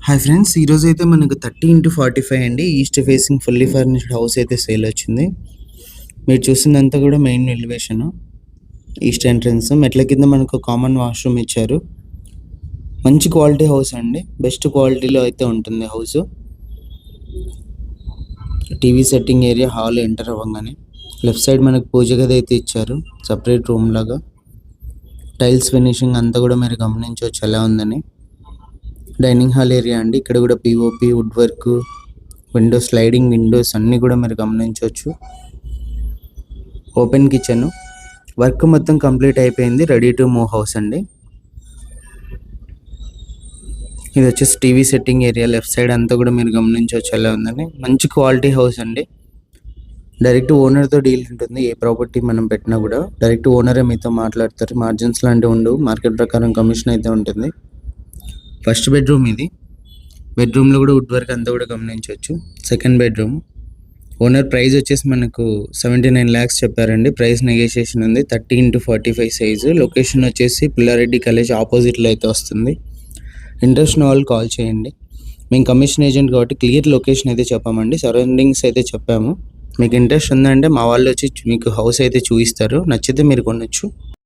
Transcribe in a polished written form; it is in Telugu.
హాయ్ ఫ్రెండ్స్, ఈరోజు అయితే మనకు 30x45 అండి east facing fully furnished house అయితే సేల్ వచ్చింది. మీరు చూసిందంతా కూడా మెయిన్ ఎలివేషన్, ఈస్ట్ ఎంట్రన్స్. మెట్ల కింద మనకు కామన్ వాష్రూమ్ ఇచ్చారు. మంచి క్వాలిటీ హౌస్ అండి, బెస్ట్ క్వాలిటీలో అయితే ఉంటుంది house. TV setting area, hall enter అవ్వగానే లెఫ్ట్ సైడ్ మనకు పూజ గది అయితే ఇచ్చారు, సపరేట్ రూమ్ లాగా. టైల్స్ ఫినిషింగ్ అంతా కూడా మీరు గమనించవచ్చు ఎలా ఉందని. డైనింగ్ హాల్ ఏరియా అండి, ఇక్కడ కూడా POP, wood work, windows, sliding windows అన్నీ కూడా మీరు గమనించవచ్చు. ఓపెన్ కిచెన్, వర్క్ మొత్తం కంప్లీట్ అయిపోయింది, రెడీ టు మూవ్ హౌస్ అండి. ఇది వచ్చేసి TV setting area, left side అంతా కూడా మీరు గమనించవచ్చు ఎలా ఉందని. మంచి క్వాలిటీ హౌస్ అండి. డైరెక్ట్ ఓనర్తో డీల్ ఉంటుంది. ఏ ప్రాపర్టీ మనం పెట్టినా కూడా డైరెక్ట్ ఓనరే మీతో మాట్లాడతారు. మార్జిన్స్ లాంటివి ఉండవు, మార్కెట్ ప్రకారం కమిషన్ అయితే ఉంటుంది. ఫస్ట్ బెడ్రూమ్ ఇది. బెడ్రూమ్లో కూడా వుడ్ వర్క్ అంతా కూడా గమనించవచ్చు. సెకండ్ బెడ్రూమ్, ఓనర్ ప్రైస్ వచ్చేసి మనకు 79 lakhs చెప్పారండి. ప్రైస్ నెగోషియేషన్ ఉంది. 30x45 size. లొకేషన్ వచ్చేసి పుల్లారెడ్డి కాలేజ్ ఆపోజిట్లో అయితే వస్తుంది. ఇంట్రెస్ట్ ఉన్న వాళ్ళు కాల్ చేయండి. మేము కమిషన్ ఏజెంట్ కాబట్టి క్లియర్ లొకేషన్ అయితే చెప్పామండి, సరౌండింగ్స్ అయితే చెప్పాము. మీకు ఇంట్రెస్ట్ ఉందంటే మా వాళ్ళు వచ్చి మీకు హౌస్ అయితే చూపిస్తారు, నచ్చితే మీరు కొనొచ్చు.